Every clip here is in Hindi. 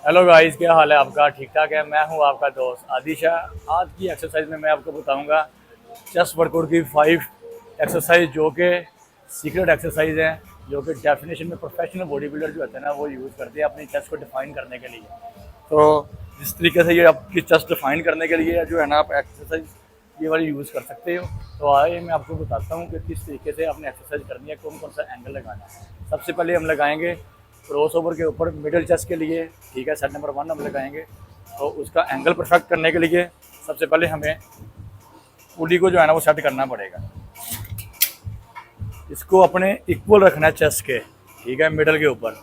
हेलो गाइस, क्या हाल है आपका? ठीक ठाक है। मैं हूं आपका दोस्त आदिशा। आज की एक्सरसाइज में मैं आपको बताऊंगा चेस्ट वर्कआउट की 5 एक्सरसाइज जो कि सीक्रेट एक्सरसाइज हैं, जो कि डेफिनेशन में प्रोफेशनल बॉडी बिल्डर जो होते हैं ना वो यूज़ करते हैं अपनी चेस्ट को डिफाइन करने के लिए। तो जिस तरीके से ये आपकी चेस्ट डिफाइन करने के लिए जो है ना आप एक्सरसाइज ये वाली यूज़ कर सकते हो। तो आइए मैं आपको बताता हूँ कि किस तरीके से आपने एक्सरसाइज करनी है, कौन कौन सा एंगल लगाना है। सबसे पहले हम लगाएंगे क्रॉस ओवर के ऊपर मिडिल चेस्ट के लिए। ठीक है, सेट नंबर 1 हम लगाएंगे। तो उसका एंगल परफेक्ट करने के लिए सबसे पहले हमें पुली को जो है ना वो सेट करना पड़ेगा। इसको अपने इक्वल रखना है चेस्ट के। ठीक है, मिडल के ऊपर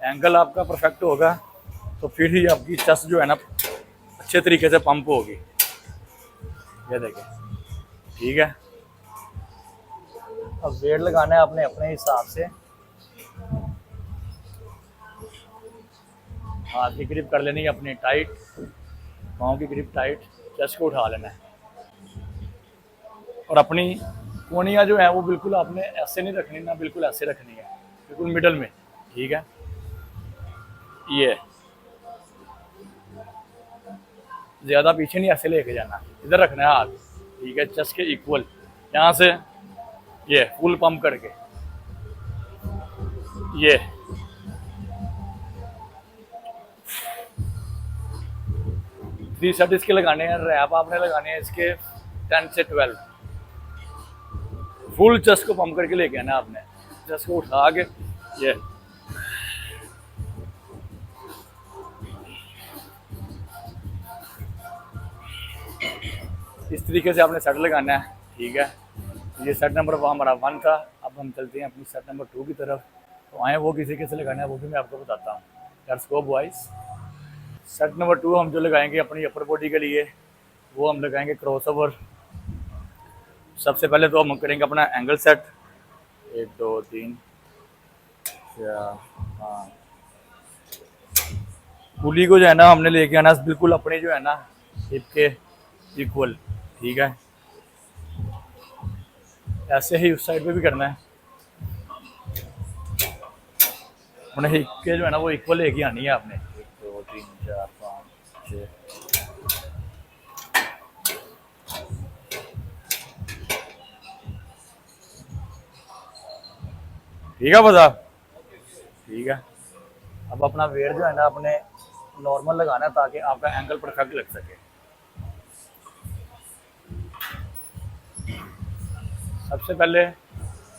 एंगल आपका परफेक्ट होगा तो फिर ही आपकी चेस्ट जो है ना अच्छे तरीके से पंप होगी। ये देखें, ठीक है। अब वेट लगाना है अपने अपने हिसाब से। हाथ की ग्रिप कर लेनी है अपनी टाइट, पाँव की ग्रिप टाइट, चेस्ट को उठा लेना है। और अपनी कोनियाँ जो है वो बिल्कुल आपने ऐसे नहीं रखनी ना, बिल्कुल ऐसे रखनी है, बिल्कुल मिडल में। ठीक है, ये ज़्यादा पीछे नहीं, ऐसे लेके जाना, इधर रखना है हाथ। ठीक है, चेस्ट के इक्वल, यहाँ से ये फुल पंप करके ये 3 सेट इसके लगाने हैं। रैप आपने लगाने हैं इसके 10 से 12। फुल चेस्ट को पंप करके लेके आना आपने, चेस्ट को उठा के ये इस तरीके से आपने सेट लगाना है। ठीक है, ये सेट नंबर हमारा 1 था। अब हम चलते हैं अपनी सेट नंबर 2 की तरफ। तो आए वो किसी कैसे लगाना है वो भी मैं आपको बताता हूँ। Let's go boys. Set number 2 हम जो लगाएंगे अपनी अपर बॉडी के लिए वो हम लगाएंगे क्रॉस ओवर। सबसे पहले तो हम करेंगे अपना एंगल सेट। 1 2 3 4 5। पुली को जो है ना हमने लेके आना बिल्कुल अपने जो है ना हिप के इक्वल। ठीक है, ऐसे ही उस साइड पे भी करना है। अपने हिप के जो है ना वो इक्वल लेके आनी है आपने। 1 2 3 4 5 6। ठीक है बता। ठीक है, अब अपना वेट जो है ना अपने नॉर्मल लगाना है ताकि आपका एंगल परफेक्ट लग सके। सबसे पहले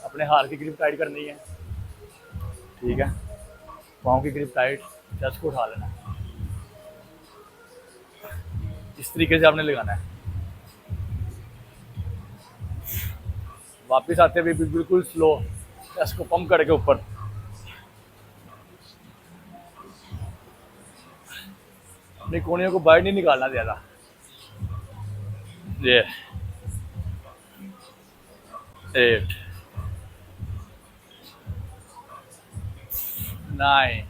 अपने हाथ की ग्रिप टाइट करनी है। ठीक है, पाँव की ग्रिप टाइट, चेस्ट को उठा लेना है। इस तरीके से आपने लगाना है। वापस आते हुए बिल्कुल स्लो चेस्ट को पंप करके ऊपर। अपनी कोनियों को बाहर नहीं निकालना ज़्यादा। ये 8 9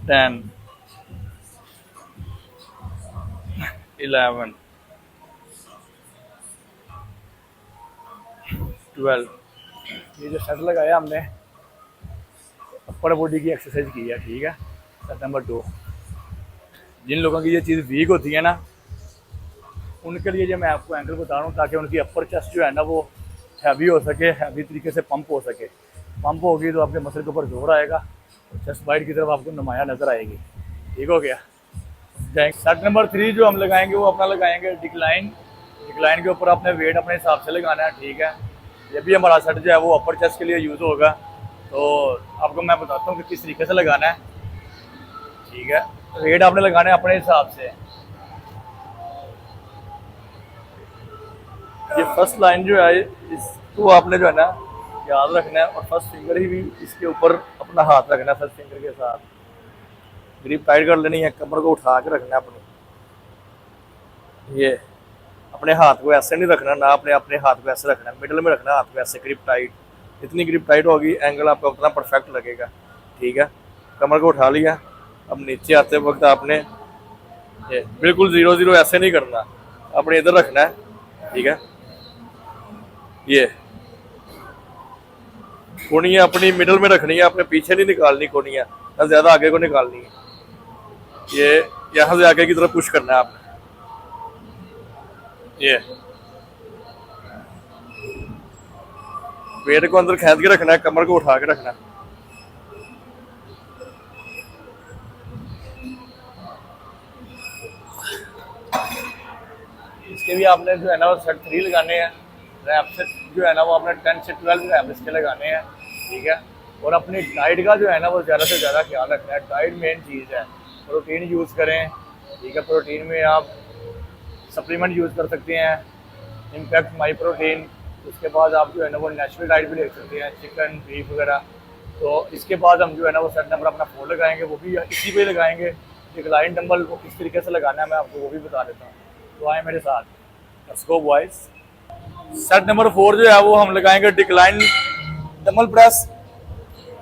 10 11 12। ये जो सेट लगाया हमने अपर बॉडी की एक्सरसाइज की है। ठीक है, सेट नंबर 2। जिन लोगों की ये चीज़ वीक होती है ना उनके लिए जो मैं आपको एंगल बता रहा हूँ ताकि उनकी अपर चेस्ट जो है ना वो हैवी हो सके, हैवी तरीके से पंप हो सके। पंप होगी तो आपके मसल के ऊपर जोर आएगा और चेस्ट वाइड की तरफ आपको नुमाया नजर आएगी। ठीक हो गया। सेट नंबर 3 जो हम लगाएंगे वो अपना लगाएंगे डिक्लाइन। डिक्लाइन के ऊपर अपने वेट अपने हिसाब से लगाना है। ठीक है, ये भी हमारा सेट जो है वो अपर चेस्ट के लिए यूज़ होगा। तो आपको मैं बताता हूँ कि किस तरीके से लगाना है। ठीक है, वेट आपने लगाना है अपने हिसाब से। ये फर्स्ट लाइन जो है इसको आपने जो है ना याद रखना है और फर्स्ट फिंगर ही भी इसके ऊपर अपना हाथ रखना है। फर्स्ट फिंगर के साथ ग्रिप टाइट कर लेनी है, कमर को उठा के रखना है अपनी। ये अपने हाथ को ऐसे नहीं रखना ना, अपने अपने हाथ को ऐसे रखना है, मिडल में रखना है हाथ को ऐसे ग्रिप टाइट। जितनी ग्रिप टाइट होगी एंगल आपका उतना परफेक्ट लगेगा। ठीक है, कमर को उठा लिया। अब नीचे आते वक्त आपने ये बिल्कुल 0 0 ऐसे नहीं करना, अपने इधर रखना है। ठीक है, ये कोनियाँ अपनी मिडल में रखनी है, अपने पीछे नहीं निकालनी कोनियाँ, ना ज़्यादा आगे को निकालनी है। ये यहाँ से आगे की तरफ पुश करना है आपने। ये पेट को अंदर खींच के रखना है, कमर को उठा के रखना है। इसके भी आपने जो है ना वो सेट 3 लगाने हैं। रैप सेट जो है ना वो आपने 10 से 12 रैप इसके लगाने हैं, ठीक है। और अपनी डाइट का जो है ना वो ज़्यादा से ज़्यादा ख्याल रखना है। डाइट मेन चीज़ है। प्रोटीन यूज़ करें, ठीक है। प्रोटीन में आप सप्लीमेंट यूज़ कर सकते हैं, इम्पैक्ट माई प्रोटीन। उसके बाद आप जो है ना वो नेचुरल डाइट भी ले सकते हैं, चिकन बीफ वगैरह। तो इसके बाद हम जो है ना वो सेट नंबर अपना 4 लगाएंगे, वो भी इसी पे लगाएंगे। डिक्लाइन डंबल को किस तरीके से लगाना है मैं आपको वो भी बता देता हूँ, तो आए मेरे साथ। Let's go boys. Set number 4 जो है वो हम लगाएंगे डिक्लाइन डंबल प्रेस।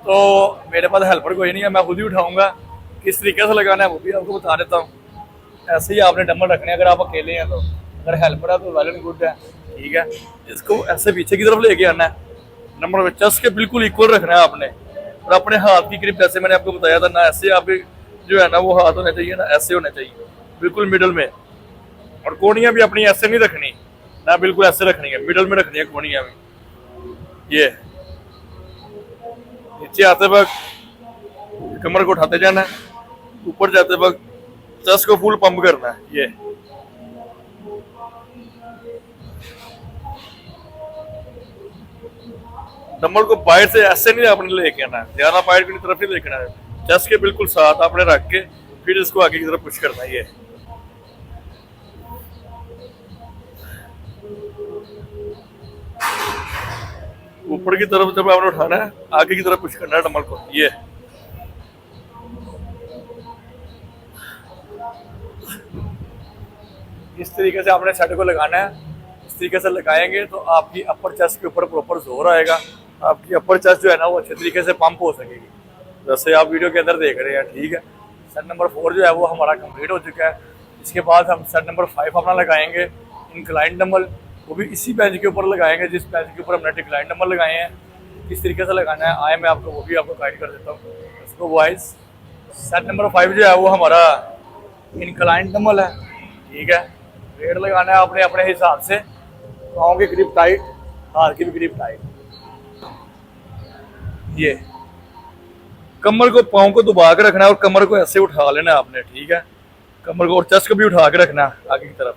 तो मेरे पास हेल्पर कोई नहीं है, मैं खुद ही उठाऊंगा। किस तरीके से लगाना है वो भी आपको बता देता हूँ। ऐसे ही आपने डंबल रखने हैं अगर आप अकेले हैं तो। अगर हेल्पर है तो वेल एंड गुड है, ठीक है। इसको ऐसे पीछे की तरफ लेके आना है, नंबर में चेस्ट के बिल्कुल इक्वल रखना है आपने। और अपने हाथ की ग्रिप जैसे मैंने आपको बताया था ना, ऐसे आपके जो है ना वो हाथ होने चाहिए ना, ऐसे होने चाहिए बिल्कुल मिडल में। और कोनियाँ भी अपनी ऐसे नहीं रखनी ना, बिल्कुल ऐसे रखनी है, मिडल में रखनी है कोनियाँ भी। ये नीचे आते वक्त कमर को उठाते जाना है, ऊपर जाते वक्त चेस्ट को फुल पंप करना है। ये डंबल को बाहर से ऐसे नहीं आपने लेके आना है, ज्यादा बाहर की तरफ नहीं लेके आना है। चेस्ट के बिल्कुल साथ आपने रख के फिर इसको आगे की तरफ पुश करना है। ये ऊपर की तरफ जब आपने उठाना है, आगे की तरफ पुश करना है डंबल को। ये इस तरीके से आपने सेट को लगाना है। इस तरीके से लगाएंगे तो आपकी अपर चेस्ट के ऊपर प्रॉपर जोर आएगा, आपकी अपर चेस्ट जो है ना वो अच्छे तरीके से पंप हो सकेगी, जैसे आप वीडियो के अंदर देख रहे हैं, ठीक है। सेट नंबर 4 जो है वो हमारा कंप्लीट हो चुका है। इसके बाद हम सेट नंबर 5 अपना लगाएंगे इंक्लाइन डंबल। वो भी इसी बेंच के ऊपर लगाएंगे जिस बेंच के ऊपर हमने डिक्लाइन डंबल लगाए हैं। किस तरीके से लगाना है आए मैं आपको वो भी आपको गाइड कर देता हूँ। इसको बॉयज सेट नंबर 5 जो है वो हमारा इंक्लाइन डंबल है, ठीक है। वेट लगाना है आपने अपने हिसाब से, पाँव की ग्रिप टाइट, हाथ की भी ग्रिप टाइट। ये कमर को, पाँव को दबा के रखना है और कमर को ऐसे उठा लेना है आपने, ठीक है। कमर को और चेस्ट को भी उठा के रखना है आगे की तरफ।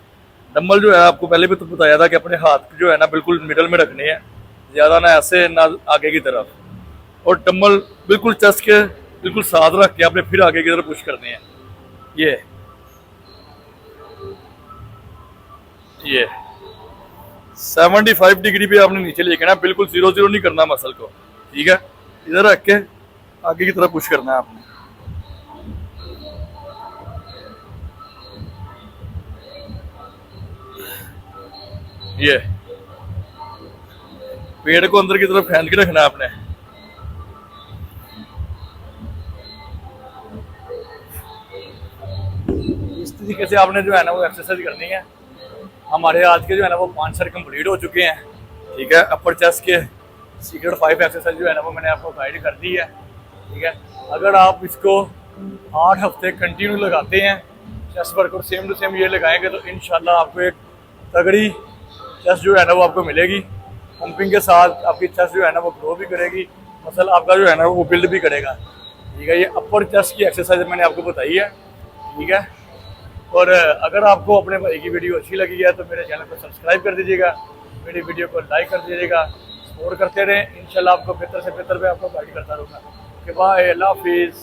डंबल जो है आपको पहले भी तो बताया था कि अपने हाथ जो है ना बिल्कुल मिडल में रखने हैं, ज्यादा ना ऐसे ना आगे की तरफ। और डंबल बिल्कुल चेस्ट के बिल्कुल साथ रख के आपने फिर आगे की तरफ पुश करने हैं। ये 75 डिग्री पे आपने नीचे लेके ना, बिल्कुल 0-0 नहीं करना मसल को, ठीक है। इधर रख के आगे की तरफ पुश करना है आपने। ये पेड़ को अंदर की तरफ खींच के रखना है आपने। इस तरीके से आपने जो है ना वो एक्सरसाइज करनी है। हमारे आज के जो है ना वो 5 सेट कंप्लीट हो चुके हैं, ठीक है। अपर चेस्ट के सीक्रेट 5 एक्सरसाइज जो है ना वो मैंने आपको गाइड कर दी है, ठीक है। अगर आप इसको 8 हफ्ते कंटिन्यू लगाते हैं, chest workout same to same ये लगाएंगे तो इंशाल्लाह आपको एक तगड़ी चेस्ट जो है ना वो आपको मिलेगी। पंपिंग के साथ आपकी चेस्ट जो है ना वो ग्रो भी करेगी, मसल आपका जो है ना वो बिल्ड भी करेगा, ठीक है। ये अपर चेस्ट की एक्सरसाइज मैंने आपको बताई है, ठीक है। और अगर आपको अपने भाई की वीडियो अच्छी लगी है तो मेरे चैनल को सब्सक्राइब कर दीजिएगा, मेरी वीडियो को लाइक कर दीजिएगा, सपोर्ट करते रहें। इंशाल्लाह आपको बेहतर से बेहतर मैं आपको गाइड करता रहूँगा। ओके बाय, अल्लाह हाफिज़।